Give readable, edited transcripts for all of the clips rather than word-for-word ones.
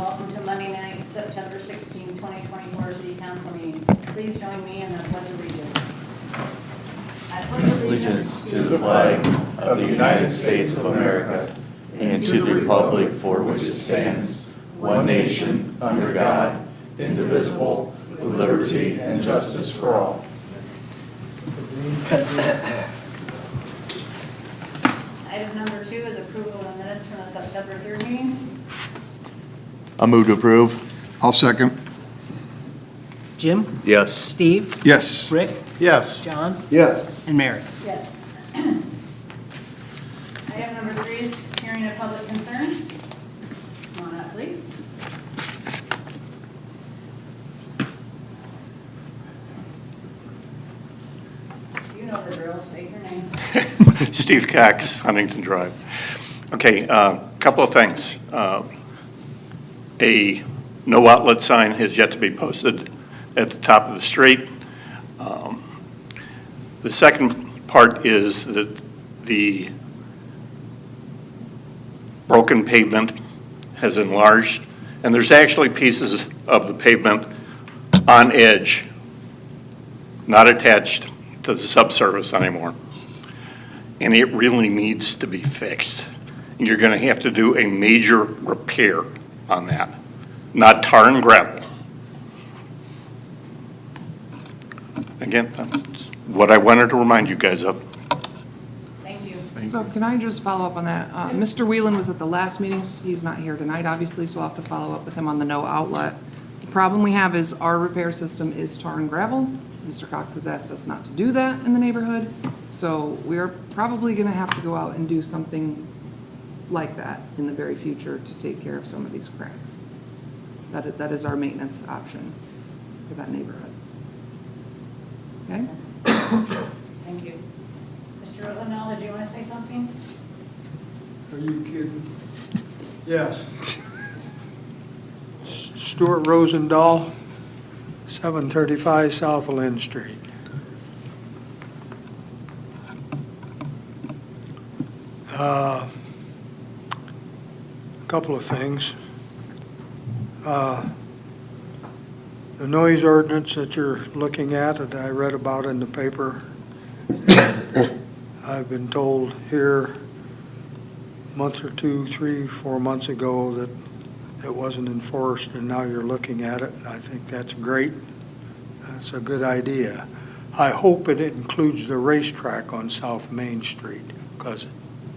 welcome to Monday night, September 16, 2024 City Council meeting. Please join me in the Pledge of Allegiance. I pledge Allegiance to the flag of the United States of America and to the republic for which it stands, one nation, under God, indivisible, with liberty and justice for all. Item number 2 is approval of the minutes from the September 3rd meeting. I'll move to approve. I'll second. Jim? Yes. Steve? Yes. Rick? Yes. John? Yes. And Mary? Yes. Item number 3 is hearing of public concerns. Come on up, please. You know the drill, state your name. Steve Cox, Huntington Drive. Okay, couple of things. A no outlet sign has yet to be posted at the top of the street. The second part is that the broken pavement has enlarged, and there's actually pieces of the pavement on edge, not attached to the subsurface anymore. And it really needs to be fixed. You're going to have to do a major repair on that, not tar and gravel. Again, that's what I wanted to remind you guys of. Thank you. So can I just follow up on that? Mr. Whelan was at the last meeting. He's not here tonight, obviously, so I'll have to follow up with him on the no outlet. The problem we have is our repair system is tar and gravel. Mr. Cox has asked us not to do that in the neighborhood. So we're probably going to have to go out and do something like that in the very future to take care of some of these cracks. That is our maintenance option for that neighborhood. Okay? Thank you. Mr. Rosendahl, did you want to say something? Are you kidding? Yes. Stuart Rosendahl, 735 South Lynn Street. Couple of things. The noise ordinance that you're looking at, that I read about in the paper, I've been told here a month or 2, 3, 4 months ago that it wasn't enforced, and now you're looking at it, and I think that's great. That's a good idea. I hope it includes the racetrack on South Main Street, because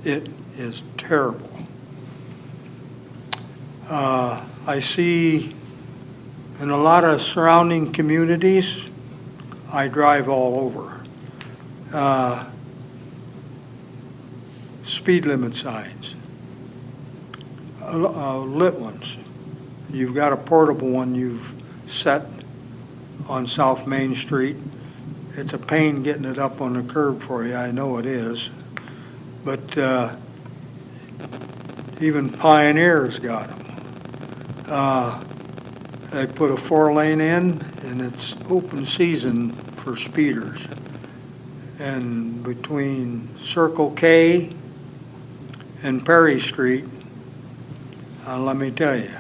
it is terrible. I see in a lot of surrounding communities, I drive all over, speed limit signs, lit ones. You've got a portable one you've set on South Main Street. It's a pain getting it up on the curb for you, I know it is. But even Pioneer's got them. They put a 4-lane in, and it's open season for speeders. And between Circle K and Perry Street, let me tell you,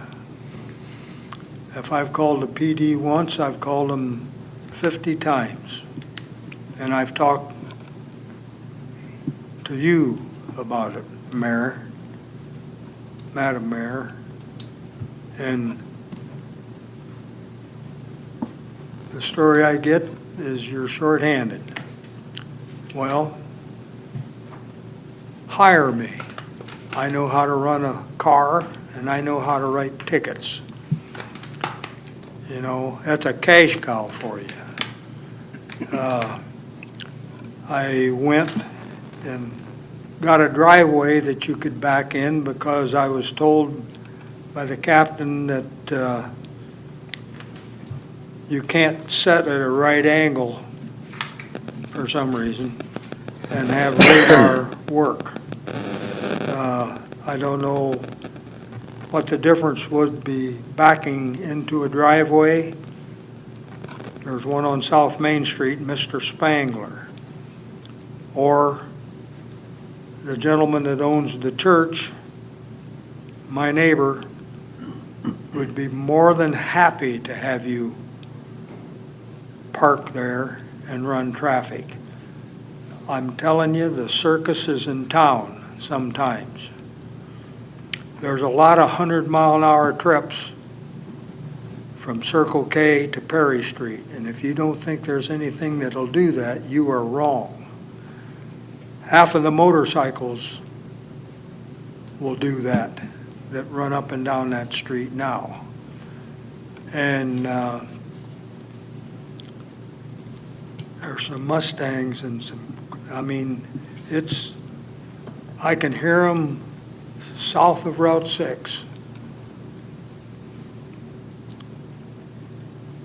if I've called the PD once, I've called them 50 times. And I've talked to you about it, Mayor, Madam Mayor, and the story I get is you're shorthanded. Well, hire me. I know how to run a car, and I know how to write tickets. You know, that's a cash cow for you. I went and got a driveway that you could back in because I was told by the captain that you can't set at a right angle for some reason and have radar work. I don't know what the difference would be backing into a driveway. There's one on South Main Street, Mr. Spangler. Or the gentleman that owns the church, my neighbor, would be more than happy to have you park there and run traffic. I'm telling you, the circus is in town sometimes. There's a lot of 100-mile-an-hour trips from Circle K to Perry Street, and if you don't think there's anything that'll do that, you are wrong. Half of the motorcycles will do that run up and down that street now. And there's some Mustangs and I can hear them south of Route 6.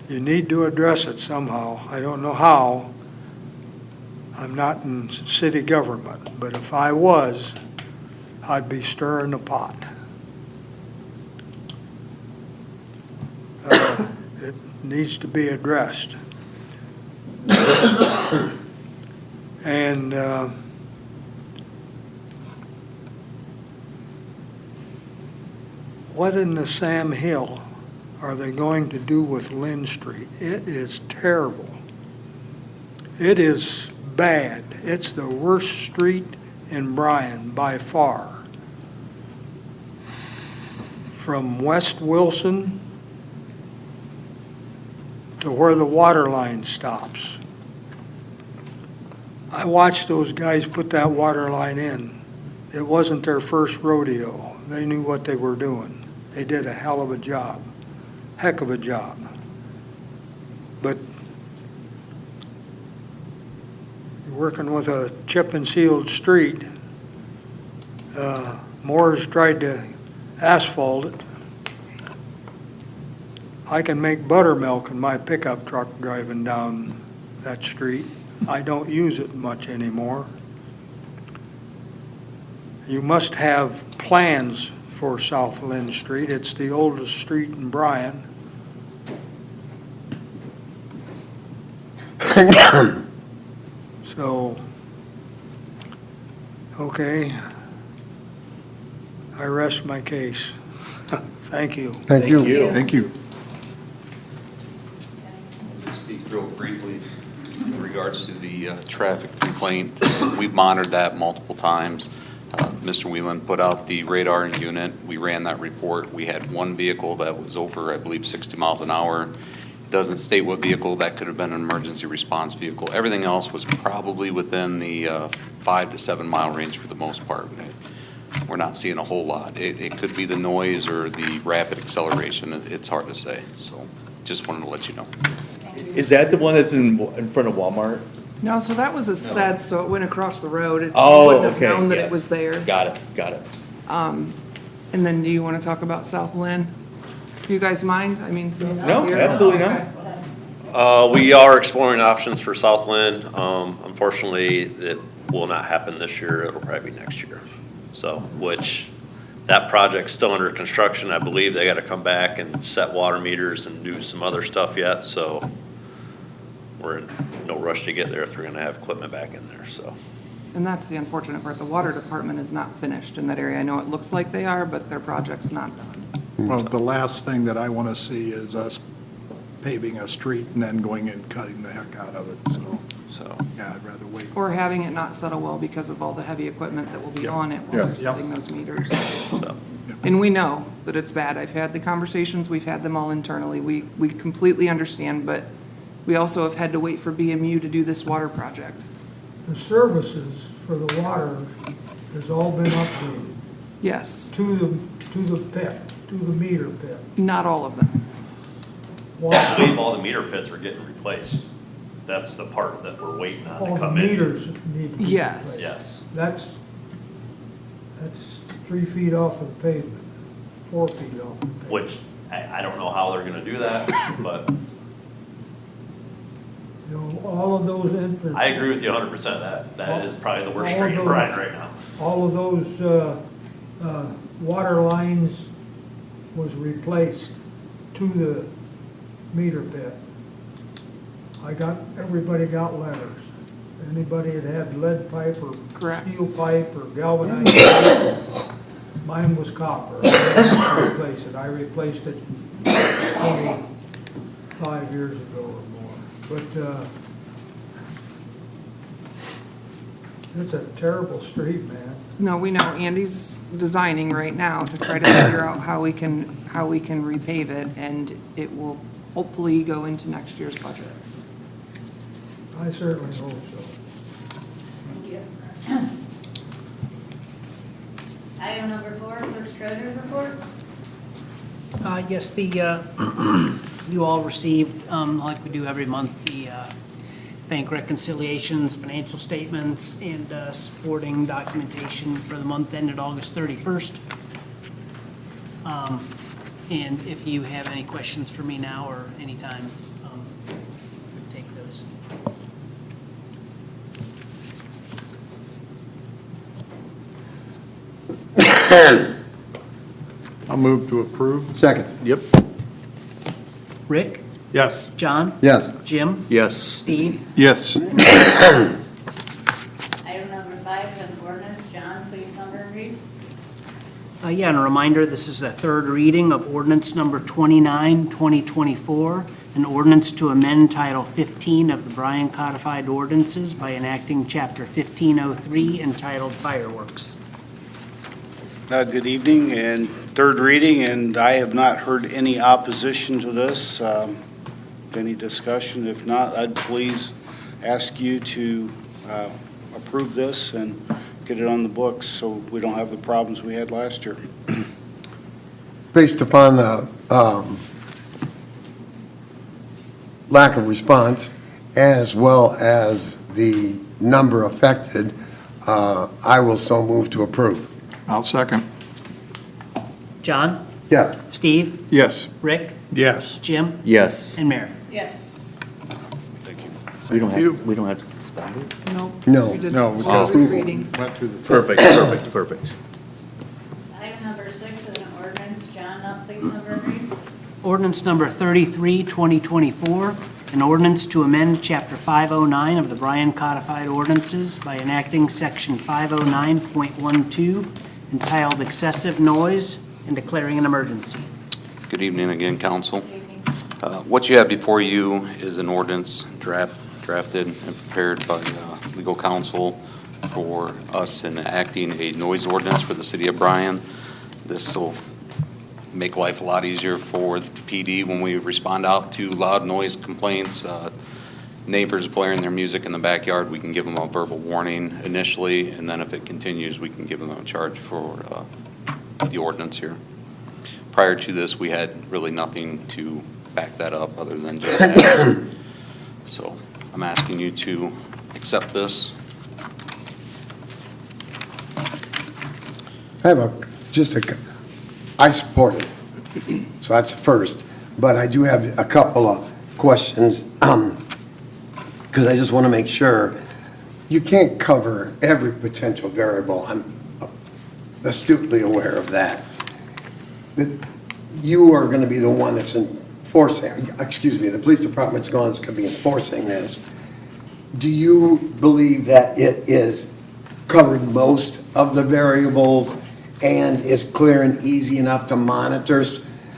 You need to address it somehow. I don't know how. I'm not in city government, but if I was, I'd be stirring the pot. It needs to be addressed. And what in the Sam Hill are they going to do with Lynn Street? It is terrible. It is bad. It's the worst street in Bryan by far. From West Wilson to where the water line stops. I watched those guys put that water line in. It wasn't their first rodeo. They knew what they were doing. They did a hell of a job. Heck of a job. But you're working with a chip and sealed street. Moore's tried to asphalt it. I can make buttermilk in my pickup truck driving down that street. I don't use it much anymore. You must have plans for South Lynn Street. It's the oldest street in Bryan. So, okay, I rest my case. Thank you. Thank you. Thank you. Speak real briefly in regards to the traffic complaint. We've monitored that multiple times. Mr. Whelan put out the radar unit. We ran that report. We had one vehicle that was over, I believe, 60 miles an hour. It doesn't state what vehicle. That could have been an emergency response vehicle. Everything else was probably within the 5 to 7 mile range for the most part. We're not seeing a whole lot. It could be the noise or the rapid acceleration. It's hard to say. So just wanted to let you know. Is that the one that's in front of Walmart? No, so that was a set, so it went across the road. You Oh, wouldn't have okay, known that it yes. was there. Got it. And then do you want to talk about South Lynn? Do you guys mind? I mean, since they're No, here. absolutely not. Okay. We are exploring options for Southland. Unfortunately, it will not happen this year. It'll probably be next year. So, which, that project's still under construction. I believe they got to come back and set water meters and do some other stuff yet, so we're in no rush to get there if they're going to have equipment back in there, so. And that's the unfortunate part. The water department is not finished in that area. I know it looks like they are, but their project's not done. Well, the last thing that I want to see is us paving a street and then going and cutting the heck out of it, so, yeah, I'd rather wait. Or having it not settle well because of all the heavy equipment that will be on it while Yeah. they're setting those meters. So, And we know that it's bad. I've had the conversations, we've had them all internally. We completely understand, but we also have had to wait for BMU to do this water project. The services for the water has all been updated Yes, to the pit, to the meter pit. not all of them. I Why? believe all the meter pits are getting replaced. That's the part that we're waiting on All to the come in. meters need to be Yes. replaced. Yes. That's 3 feet off of the pavement, 4 feet off the pavement. Which, I don't know how they're gonna do that, but You know, all of those entrances. I agree with you 100%. That is probably the worst street in Bryan right now. All of those water lines was replaced to the meter pit. Everybody got letters. Anybody that had lead pipe or Correct. steel pipe or galvanized pipe Mine was copper. I had to replace it. I replaced it maybe 5 years ago or more. But it's a terrible street, man. No, we know Andy's designing right now to try to figure out how we can repave it, and it will hopefully go into next year's budget. I certainly hope so. Thank you. Item number 4, Clerk-Treasurer's report. Yes, you all received, like we do every month, the bank reconciliations, financial statements, and supporting documentation for the month ended August 31st. And if you have any questions for me now or anytime, take those. I'll move to approve. Second. Yep. Rick, Yes. John, Yes. Jim, Yes. Steve, Yes. Item number 5 is an ordinance. John, please number and read. Yeah, and a reminder, this is the third reading of ordinance number 29, 2024, an ordinance to amend Title 15 of the Bryan Codified Ordinances by enacting Chapter 1503 entitled Fireworks. Good evening, and third reading, and I have not heard any opposition to this. Any discussion? If not, I'd please ask you to approve this and get it on the books so we don't have the problems we had last year. Based upon the lack of response, as well as the number affected, I will so move to approve. I'll second. John, Yes. Steve, Yes. Rick, Yes. Jim, Yes. and Mary. Yes. Thank you. We don't You- have, we don't have to suspend it? Nope. No. We did No, we all just three readings. went through the. Perfect, perfect, perfect. Item number 6 is an ordinance. John, please number and read. Ordinance number 33, 2024, an ordinance to amend Chapter 509 of the Bryan Codified Ordinances by enacting Section 509.12 entitled Excessive Noise and declaring an emergency. Good evening again, Council. Good evening. What you have before you is an ordinance drafted and prepared by legal counsel for us in enacting a noise ordinance for the city of Bryan. This will make life a lot easier for the PD when we respond out to loud noise complaints. Neighbors blaring their music in the backyard, we can give them a verbal warning initially, and then if it continues, we can give them a charge for the ordinance here. Prior to this, we had really nothing to back that up other than just that. So I'm asking you to accept this. I have I support it, so that's the first. But I do have a couple of questions, because I just want to make sure. You can't cover every potential variable. I'm astutely aware of that. But you are going to be the one that's enforcing, the police department's going to be enforcing this. Do you believe that it is covered most of the variables and is clear and easy enough to monitor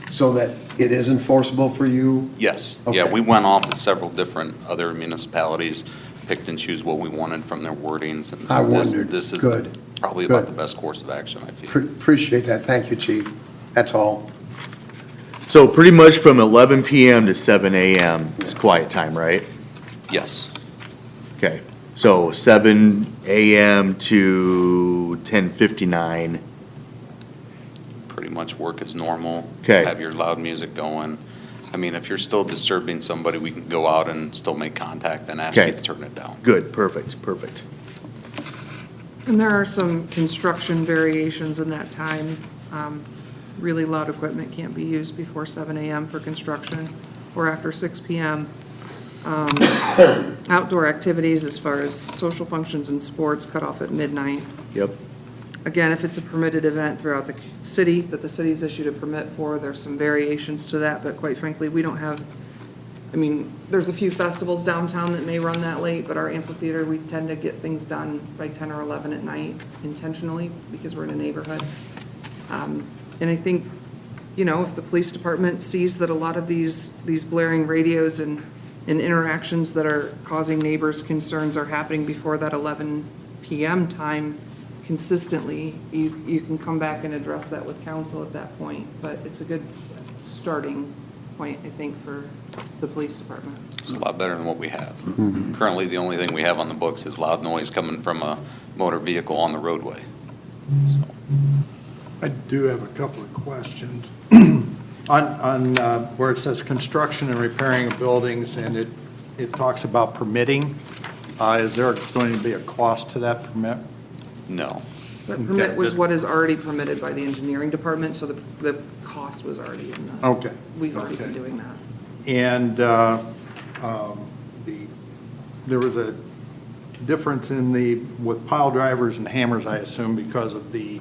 so that it is enforceable for you? Yes, yeah, Okay. we went off of several different other municipalities, picked and choose what we wanted from their wordings. And I wondered. This is Good. probably about Good. the best course of action, I feel. Appreciate that. Thank you, Chief. That's all. So pretty much from 11 PM to 7 AM is quiet time, right? Yes, Okay, so 7 AM to 10:59. pretty much work as normal. Okay. Have your loud music going. I mean, if you're still disturbing somebody, we can go out and still make contact and ask you Okay. to turn it down. Good, perfect, perfect. And there are some construction variations in that time. Really loud equipment can't be used before 7 AM for construction or after 6 PM. Outdoor activities as far as social functions and sports cut off at midnight. Yep, Again, if it's a permitted event throughout the city that the city's issued a permit for, there's some variations to that, but quite frankly, we don't have, I mean, there's a few festivals downtown that may run that late, but our amphitheater, we tend to get things done by 10 or 11 at night intentionally because we're in a neighborhood. And I think, if the police department sees that a lot of these blaring radios and interactions that are causing neighbors concerns are happening before that 11 PM time consistently, you can come back and address that with council at that point. But it's a good starting point, I think, for the police department. It's a lot better than what we have. Currently, the only thing we have on the books is loud noise coming from a motor vehicle on the roadway. So, I do have a couple of questions. On where it says construction and repairing of buildings, and it talks about permitting, is there going to be a cost to that permit? no. That permit Okay. was what is already permitted by the engineering department, so the cost was already in the. Okay. We've already been Okay. doing that. And there was a difference with pile drivers and hammers, I assume, because of the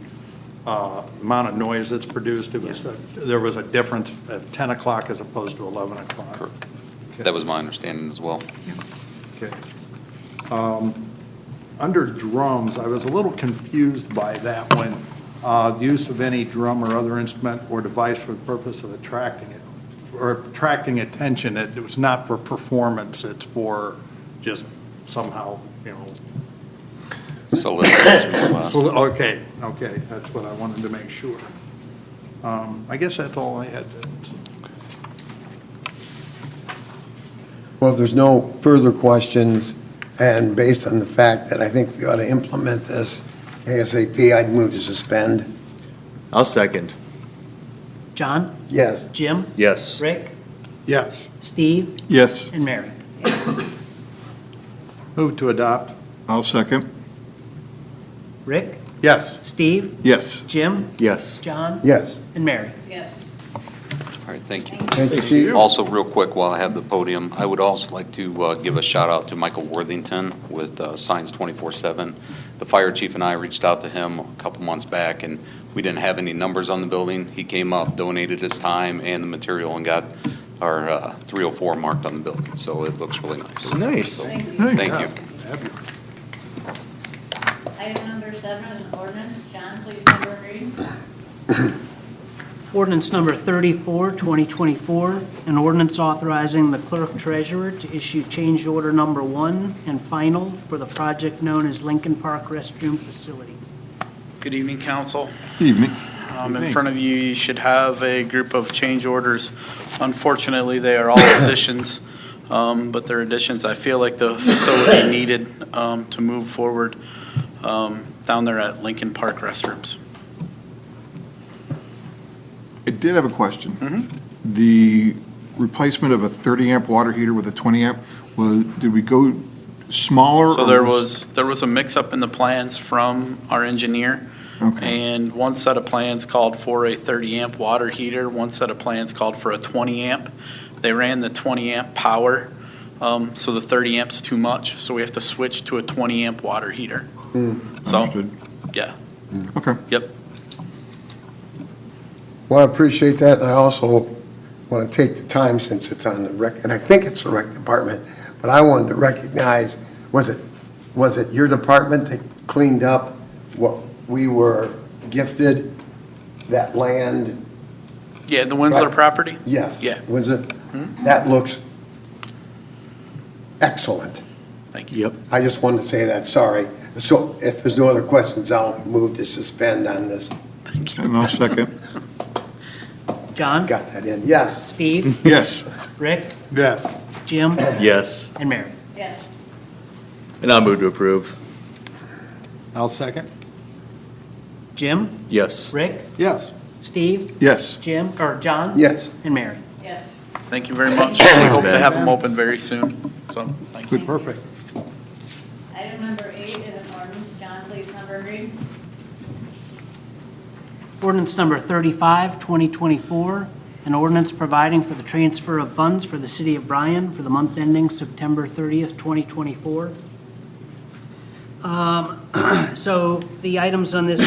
amount of noise that's produced. There was a difference at 10 o'clock as opposed to 11 o'clock. Correct. Okay. That was my understanding as well. Okay. Under drums, I was a little confused by that one. Use of any drum or other instrument or device for the purpose of attracting attention. It was not for performance, it's for just somehow, So, okay, that's what I wanted to make sure. I guess that's all I had. Well, if there's no further questions, and based on the fact that I think we ought to implement this ASAP, I'd move to suspend. I'll second. John, Yes. Jim, Yes. Rick, Yes. Steve, Yes. and Mary. Move to adopt. I'll second. Rick, Yes. Steve, Yes. Jim, Yes. John, Yes. and Mary. Yes. all right, thank you. Thank you, Chief. Also, real quick, while I have the podium, I would also like to give a shout out to Michael Worthington with Signs 24/7. The fire chief and I reached out to him a couple months back, and we didn't have any numbers on the building. He came up, donated his time and the material, and got our 304 marked on the building, so it looks really nice. Nice. So, Thank you. Thank you. Item number 7 is an ordinance. John, please number read. Ordinance number 34, 2024, an ordinance authorizing the Clerk-Treasurer to issue change order number 1 and final for the project known as Lincoln Park Restroom Facility. Good evening, council. Evening. In front of you, you should have a group of change orders. Unfortunately, they are all additions, but they're additions I feel like the facility needed to move forward down there at Lincoln Park Restrooms. I did have a question. The replacement of a 30-amp water heater with a 20-amp, did we go smaller? So or there was a mix-up in the plans from our engineer. Okay. And one set of plans called for a 30-amp water heater, one set of plans called for a 20-amp. They ran the 20-amp power, so the 30 amps too much, so we have to switch to a 20-amp water heater. So, Understood. yeah, Okay. yep. Well, I appreciate that, and I also want to take the time, since it's on the rec, and I think it's the rec department, but I wanted to recognize, was it your department that cleaned up what we were gifted, that land? Yeah, the Winslow Right. property? Yes. Yeah. Was it? That looks excellent. Thank you. Yep. I just wanted to say that, sorry. So if there's no other questions, I'll move to suspend on this. Thank you. And I'll second. John, Got that in, yes. Steve, Yes. Rick, Yes. Jim, Yes. and Mary. Yes. And I'll move to approve. I'll second. Jim, Yes. Rick, Yes. Steve, Yes. Jim, or John, Yes. and Mary. Yes. Thank you very much. We hope to Ben. have them open very soon, so, thank you. Perfect. Item number 8 is an ordinance. John, please number read. Ordinance number 35, 2024, an ordinance providing for the transfer of funds for the city of Bryan for the month ending September 30th, 2024. So the items on this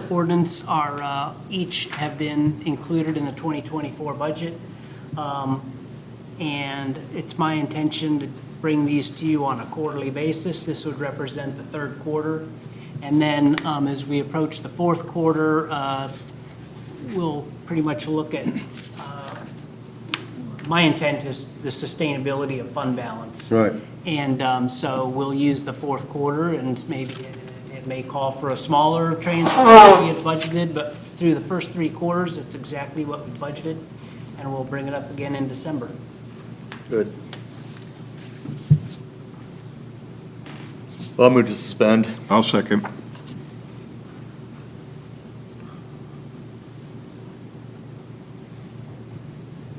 ordinance are, each have been included in the 2024 budget. And it's my intention to bring these to you on a quarterly basis. This would represent the third quarter. And then as we approach the fourth quarter, we'll pretty much look at, my intent is the sustainability of fund balance. Right. And so we'll use the fourth quarter, and maybe it may call for a smaller transfer than we had budgeted, but through the first 3 quarters, it's exactly what we budgeted, and we'll bring it up again in December. Good. Well, I'll move to suspend. I'll second.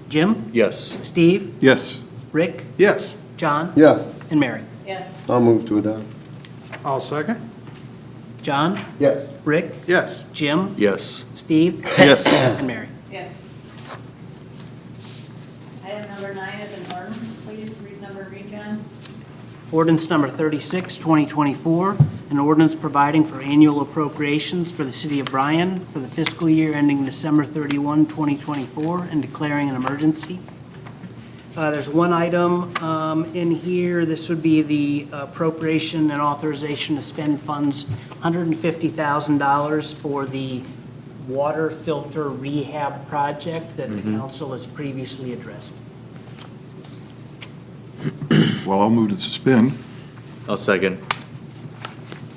Jim? Yes. Steve? Yes. Rick? Yes. John? Yes, And Mary? Yes. I'll move to adopt. I'll second. John? Yes. Rick? Yes. Jim? Yes. Steve? Yes. And Mary? Yes. Item number 9 is an ordinance. Please read number and read, John. Ordinance number 36, 2024, an ordinance providing for annual appropriations for the city of Bryan for the fiscal year ending December 31, 2024, and declaring an emergency. There's one item in here. This would be the appropriation and authorization to spend funds, $150,000 for the water filter rehab project that the council has previously addressed. Well, I'll move to suspend. I'll second.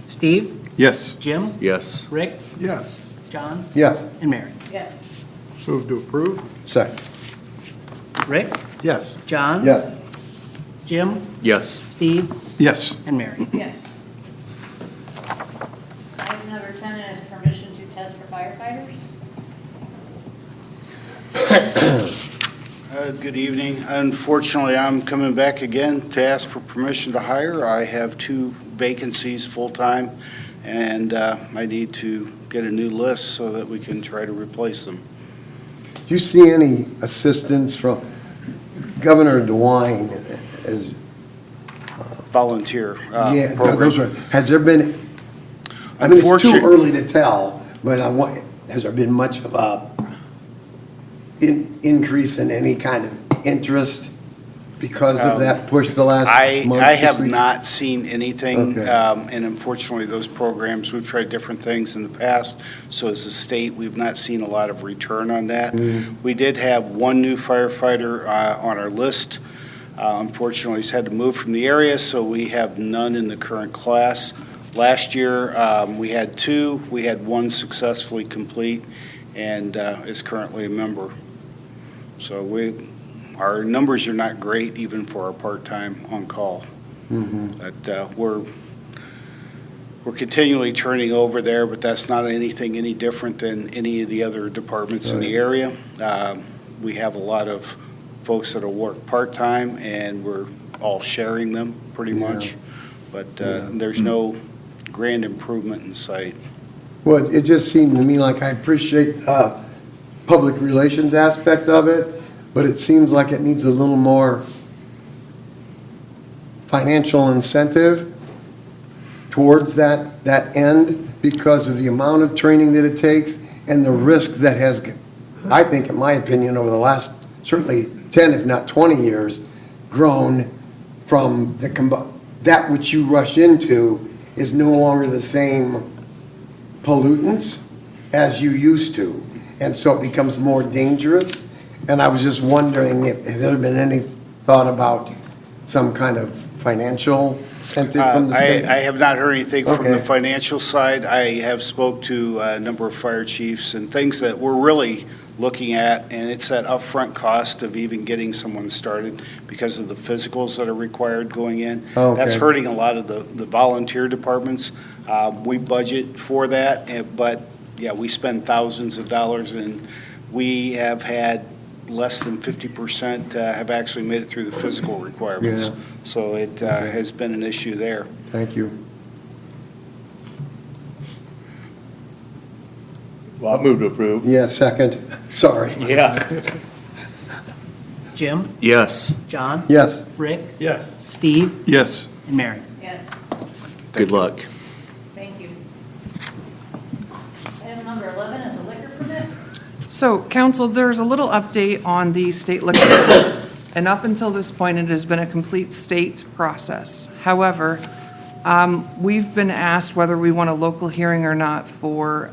Steve? Yes. Jim? Yes. Rick? Yes. John? Yes. And Mary? Yes. Move to approve? Second. Rick? Yes. John? Yes. Jim? Yes. Steve? Yes. And Mary? Yes. Item number 10 is permission to test for firefighters. Good evening. Unfortunately, I'm coming back again to ask for permission to hire. I have 2 vacancies full-time, and I need to get a new list so that we can try to replace them. Do you see any assistance from Governor DeWine as, Volunteer yeah, program. those are, has there been, I mean, it's too Unfortunate- early to tell, but has there been much of a increase in any kind of interest because of that push the last month? I 6 have weeks? not seen anything, Okay. and unfortunately, those programs, we've tried different things in the past, so as a state, we've not seen a lot of return on that. We did have 1 new firefighter on our list. Unfortunately, he's had to move from the area, so we have none in the current class. Last year, we had 2, we had 1 successfully complete, and is currently a member. So our numbers are not great even for our part-time on-call. But we're continually turning over there, but that's not anything any different than any of the other departments in the area. We have a lot of folks that'll work part-time, and we're all sharing them pretty much. But there's no grand improvement in sight. Well, it just seemed to me like I appreciate the public relations aspect of it, but it seems like it needs a little more financial incentive towards that end because of the amount of training that it takes and the risk that has, I think, in my opinion, over the last certainly 10, if not 20 years, grown from that which you rush into is no longer the same pollutants as you used to. And so it becomes more dangerous. And I was just wondering if there been any thought about some kind of financial incentive from the state? I have not heard anything from the Okay. financial side. I have spoke to a number of fire chiefs and things that we're really looking at, and it's that upfront cost of even getting someone started because of the physicals that are required going in. Okay. That's hurting a lot of the volunteer departments. We budget for that, but yeah, we spend thousands of dollars, and we have had less than 50% have actually made it through the physical requirements. Yeah. So it has been an issue there. Thank you. Well, I'll move to approve. Yeah, second. Sorry. Yeah. Jim? Yes. John? Yes. Rick? Yes. Steve? Yes. And Mary? Yes. Good luck. Thank you. Item number 11 is a liquor permit. So, council, there's a little update on the state liquor permit. And up until this point, it has been a complete state process. However, we've been asked whether we want a local hearing or not for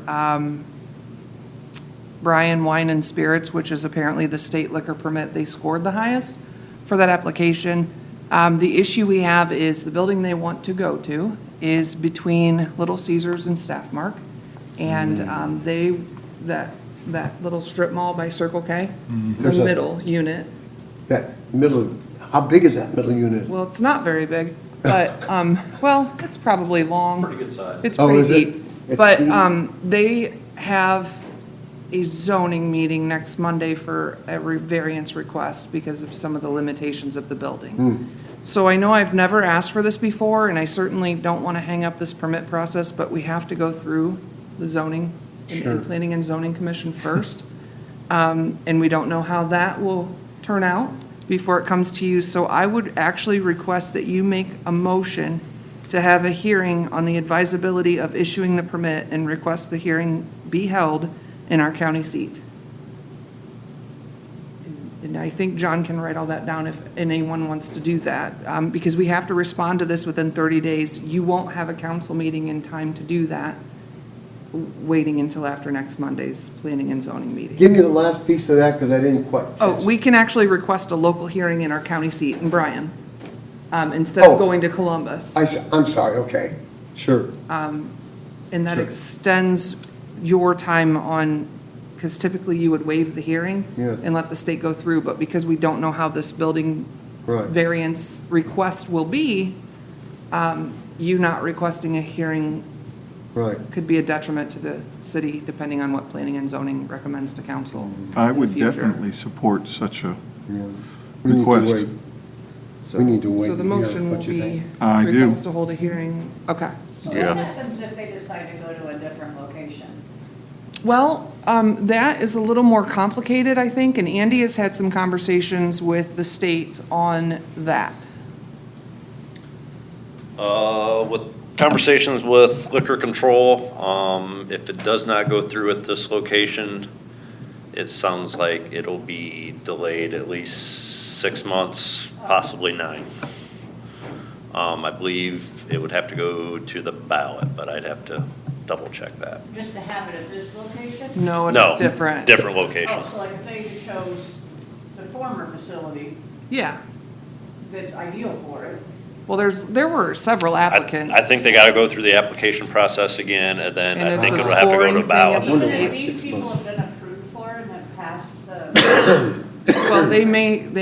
Bryan Wine and Spirits, which is apparently the state liquor permit, they scored the highest for that application. The issue we have is the building they want to go to is between Little Caesars and Staff Mark. And that little strip mall by Circle K, the There's a- middle unit. That middle, how big is that middle unit? Well, it's not very big, but, well, it's probably long. Pretty good size. It's Oh, pretty is it? deep. It's But deep? they have a zoning meeting next Monday for a variance request because of some of the limitations of the building. So I know I've never asked for this before, and I certainly don't want to hang up this permit process, but we have to go through the zoning and Planning and Zoning Commission first. And we don't know how that will turn out before it comes to you. So I would actually request that you make a motion to have a hearing on the advisability of issuing the permit and request the hearing be held in our county seat. And I think John can write all that down if anyone wants to do that, because we have to respond to this within 30 days. You won't have a council meeting in time to do that, waiting until after next Monday's planning and zoning meeting. Give me the last piece of that, because I didn't quite catch. Oh, we can actually request a local hearing in our county seat in Bryan, instead Oh. of going to Columbus. I'm sorry, okay, sure. And that extends your time on, because typically you would waive the hearing Yeah. and let the state go through, but because we don't know how this building Right. variance request will be, you not requesting a hearing Right. could be a detriment to the city, depending on what planning and zoning recommends to council. I in the would future. definitely support such a Yeah. We need to request. wait. So- We need to wait So the and hear motion will what you be think. I do. request to hold a hearing, okay. So Yeah. what happens if they decide to go to a different location? Well, that is a little more complicated, I think, and Andy has had some conversations with the state on that. With conversations with liquor control, if it does not go through at this location, it sounds like it'll be delayed at least 6 months, possibly 9. I believe it would have to go to the ballot, but I'd have to double check that. Just to have it at this location? No, No, it's different. different location. Oh, so like if they chose the former facility Yeah. that's ideal for it, Well, there were several applicants. I think they gotta go through the application process again, and then And I it's think a it'll have to go scoring to thing ballot. at the even state. if these people have been approved for and have passed the, Well, they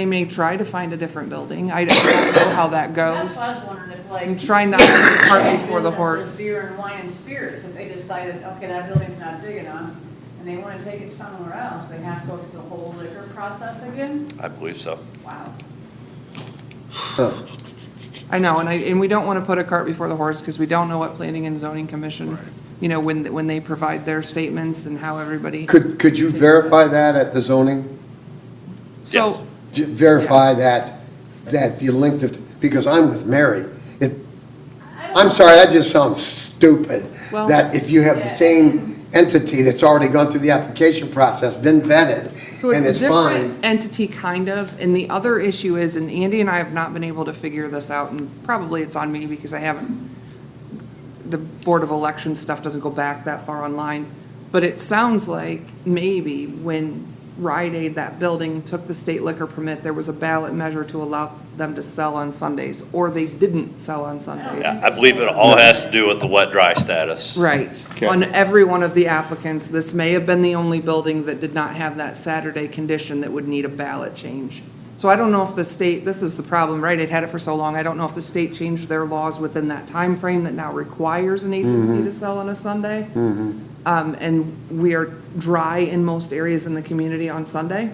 may try to find a different building. I don't know how that that's goes. what I was wondering if like. I'm trying not to put the cart before the Businesses, horse. Beer and wine and spirits, if they decided, okay, that building's not big enough, and they want to take it somewhere else, they have to go through the whole liquor process again? I believe so. Wow. Huh. I know, and we don't want to put a cart before the horse because we don't know what Planning and Zoning Commission, you know, when they provide their statements and how everybody. Could you verify that at the zoning? So, Verify that the length of, because I'm with Mary. I'm sorry, that just sounds stupid. Well- That if you have the same entity that's already gone through the application process, been vetted, so and it's it's a fine. different entity, kind of, and the other issue is, and Andy and I have not been able to figure this out, and probably it's on me because I haven't, the Board of Elections stuff doesn't go back that far online, but it sounds like maybe when Rite Aid, that building, took the state liquor permit, there was a ballot measure to allow them to sell on Sundays, or they didn't sell on Sundays. Yeah, I believe it all has to do with the wet-dry status. Right. On every one of the applicants, this may have been the only building that did not have that Saturday condition that would need a ballot change. So I don't know if the state, this is the problem, right? It had it for so long. I don't know if the state changed their laws within that time frame that now requires an agency to sell on a Sunday. And we are dry in most areas in the community on Sunday.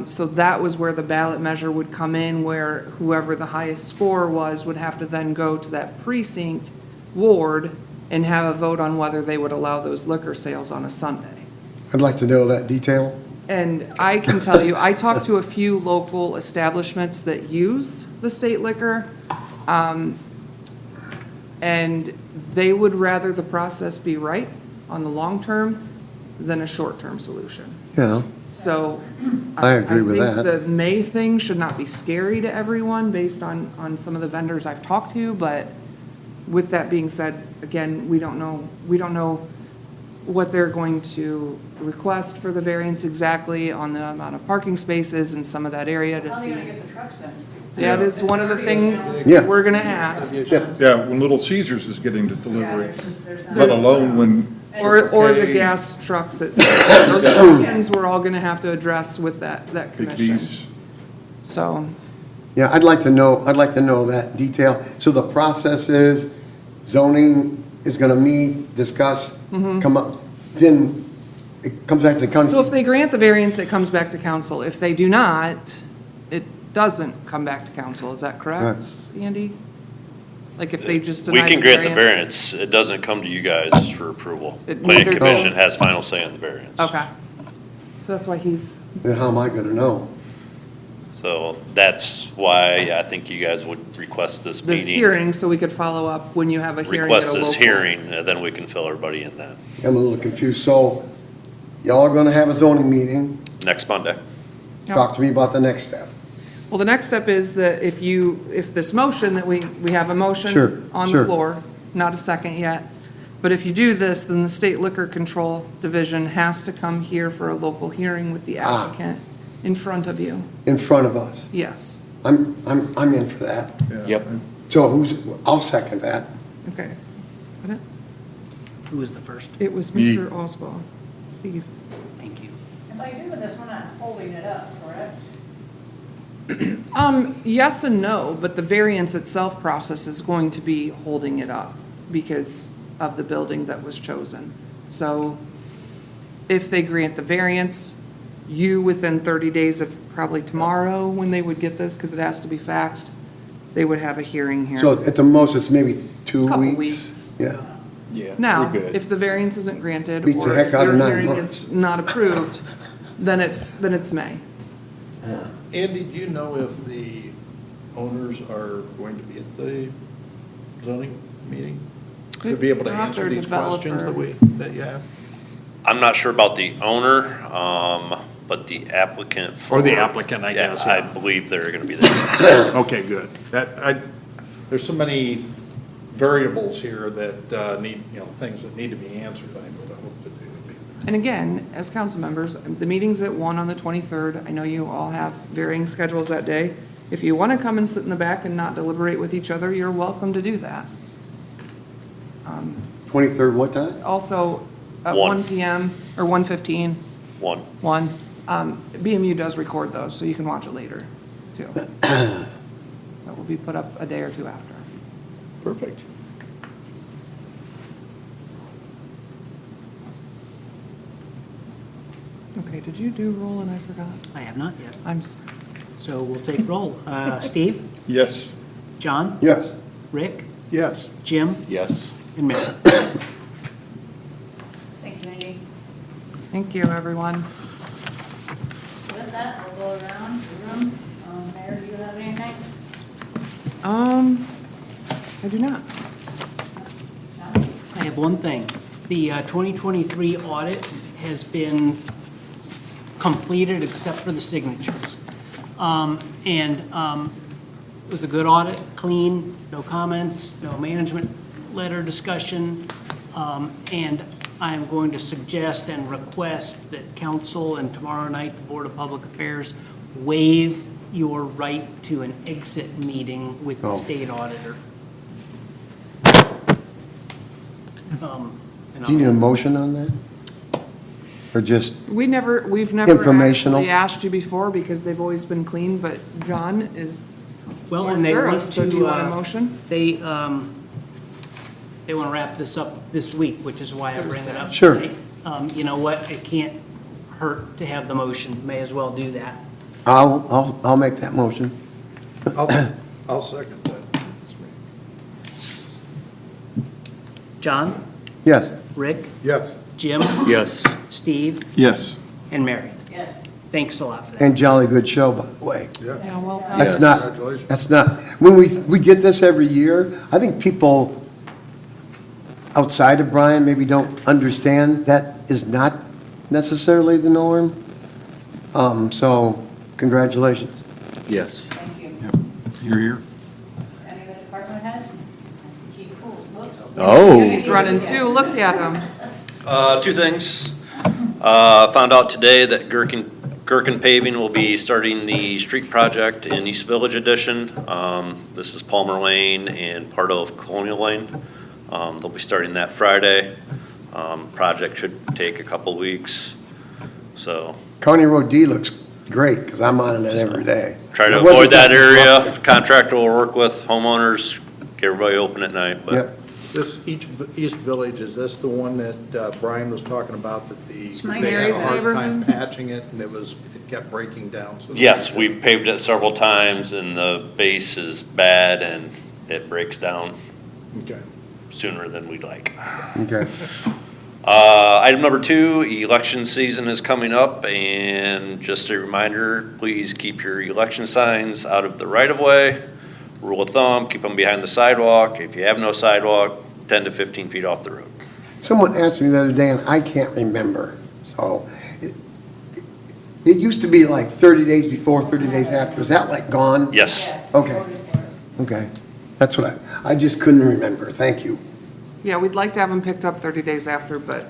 So that was where the ballot measure would come in, where whoever the highest score was would have to then go to that precinct ward and have a vote on whether they would allow those liquor sales on a Sunday. I'd like to know that detail. And I can tell you, I talked to a few local establishments that use the state liquor, and they would rather the process be right on the long term than a short-term solution. Yeah, So. I agree with I that. think the May thing should not be scary to everyone based on some of the vendors I've talked to, but with that being said, again, we don't know what they're going to request for the variance exactly on the amount of parking spaces in some of that area to How are they see. gonna get the trucks in? That is one of the things Yeah. we're gonna ask. Yeah, when Little Caesars is getting the Yeah, delivery, there's not. let alone when. Or the Circle K, gas trucks that, those are things we're all gonna have to address with that Big commission. B's. So, Yeah, I'd like to know that detail. So the process is zoning is gonna meet, discuss, come up, then it comes back to the Mm-hmm. so if council. they grant the variance, it comes back to council. If they do not, it doesn't come back to council. Is that correct, Andy? Like if they just We deny the can grant the variance? variance. It doesn't come to you guys for approval. It Planning neither Commission do- has final say on the variance. Okay. So that's why he's, Then how am I gonna know? So that's why I think you guys would request this this meeting. hearing, so we could follow up when you have a hearing at a Request this local. hearing, and then we can fill everybody in then. I'm a little confused. So y'all are gonna have a zoning meeting. Next Monday. Yep. Talk to me about the next step. Well, the next step is that if this motion, that we have a Sure, motion on the sure. floor, not a second yet, but if you do this, then the State Liquor Control Division has to come here for a local hearing with the Ah. applicant in front of you. In front of us. Yes, I'm in for that. Yep. So I'll second that. okay. Who was the first? It was Me. Mr. Oswald. Steve? Thank you. And by doing this, we're not holding it up, correct? Yes and no, but the variance itself process is going to be holding it up because of the building that was chosen. So if they grant the variance, you within 30 days of probably tomorrow, when they would get this, because it has to be faxed, they would have a hearing here. So at the most, it's maybe 2 weeks? Couple weeks. Yeah. Yeah, Now, we're good. if the variance isn't granted, Beats the or heck if out your of 9 hearing months. is not approved, then it's May. Andy, do you know if the owners are going to be at the zoning meeting? To be able to Not answer their these questions developer. that you have? I'm not sure about the owner, but the applicant. Or the for- applicant, I guess, I yeah. believe they're gonna be there. Okay, good. There's so many variables here that need, things that need to be answered. I would hope that they would be. And again, as council members, the meeting's at 1 on the 23rd. I know you all have varying schedules that day. If you want to come and sit in the back and not deliberate with each other, you're welcome to do that. 23rd, what time? Also, at 1. 1 PM or 1:15, 1. 1, BMU does record those, so you can watch it later, too. That will be put up a day or two after. Perfect. Okay, did you do roll and I forgot? I have not yet. I'm sorry. So we'll take roll. Steve? Yes. John? Yes. Rick? Yes. Jim? Yes. And Mary? Thank you, Andy. Thank you, everyone. With that, we'll go around the room. Mayor, do you have anything? I do not. No? I have one thing. The 2023 audit has been completed except for the signatures. It was a good audit, clean, no comments, no management letter discussion. And I'm going to suggest and request that council and tomorrow night, the Board of Public Affairs, waive your right to an exit meeting with the Oh. state auditor. And Do you need a I'll- motion on that? Or just, We've never Informational. actually asked you before because they've always been clean, but John is Well, more and they thorough, want so to, do you want a motion? They want to wrap this up this week, which is why I bring it up Sure. tonight. You know what, it can't hurt to have the motion, may as well do that. I'll make that motion. I'll second that. John, Yes. Rick, Yes. Jim, Yes. Steve, Yes. and Mary. Yes. Thanks a lot for that. And jolly good show, by the way. Yeah, well, That's Yes. not, Congratulations. that's not, when we get this every year, I think people outside of Bryan maybe don't understand that is not necessarily the norm. So congratulations. Yes. Thank you. You're here. Any of the department heads? Chief Pools, look. Oh. he's running too, look at him. Two things. Found out today that Gherkin Paving will be starting the street project in East Village Edition. This is Palmer Lane and part of Colonial Lane. They'll be starting that Friday. Project should take a couple weeks, so. County Road D looks great, because I'm on it every day. Try to It wasn't avoid that area. disruptive. Contractor will work with homeowners, get everybody open at night, but. Yep. This East Village, is this the one that Bryan was talking about, that my they had a Mary's hard time neighborhood. patching it, and it kept breaking down? So Yes, we've paved it several times and the base is bad and it breaks down Okay. sooner than we'd like. Okay. Item number 2, election season is coming up, and just a reminder, please keep your election signs out of the right-of-way. Rule of thumb, keep them behind the sidewalk. If you have no sidewalk, 10 to 15 feet off the road. Someone asked me the other day, and I can't remember, so it used to be like 30 days before, 30 days after. Is that like gone? Yes. Okay. Okay. That's what I just couldn't remember. Thank you. Yeah, we'd like to have them picked up 30 days after, but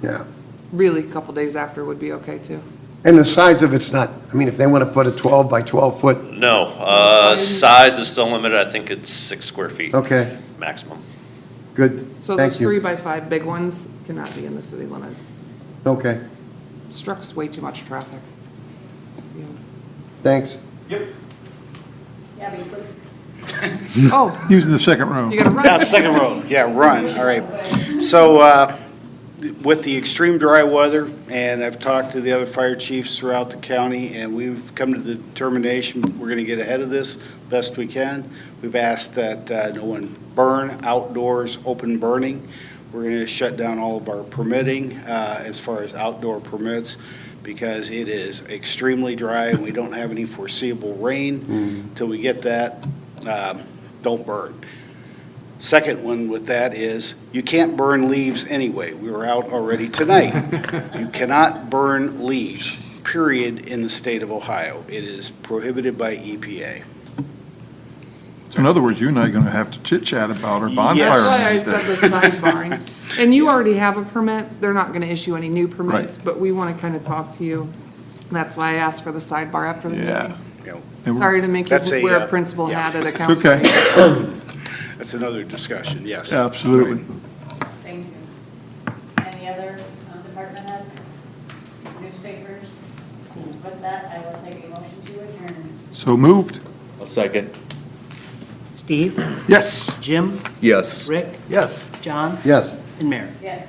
Yeah. really, a couple days after would be okay, too. And the size of it's not, I mean, if they want to put a 12 by 12 foot, No, size is still limited. I think it's 6 square feet okay, maximum. good. So Thank those you. 3 by 5 big ones cannot be in the city limits. Okay, Struck's way too much traffic. Yeah. thanks. Yeah, be quick. Oh, He was in the second row. you gotta run. Yeah, second row, yeah, run, all right. So, with the extreme dry weather, and I've talked to the other fire chiefs throughout the county, and we've come to the determination, we're gonna get ahead of this best we can. We've asked that no one burn outdoors, open burning. We're gonna shut down all of our permitting, as far as outdoor permits, because it is extremely dry, and we don't have any foreseeable rain. Till we get that, don't burn. Second one with that is, you can't burn leaves anyway. We were out already tonight. You cannot burn leaves, period, in the state of Ohio. It is prohibited by EPA. So in other words, you and I are going to have to chit-chat about our bonfire. Yes. That's why I instead. said the sidebarring. And you already have a permit. They're not gonna issue any new permits, but we wanna kind of talk to you. That's why I asked for the sidebar after the Yeah. meeting. You know, And we're- Sorry to make That's you a, wear a uh, principal yeah. hat at a council Okay. meeting. That's another discussion, yes. Absolutely. Thank you. Any other department head? Newspapers? With that, I will take a motion to adjourn. So moved? A second. Steve, Yes. Jim, Yes. Rick, Yes. John, Yes. and Mary. Yes.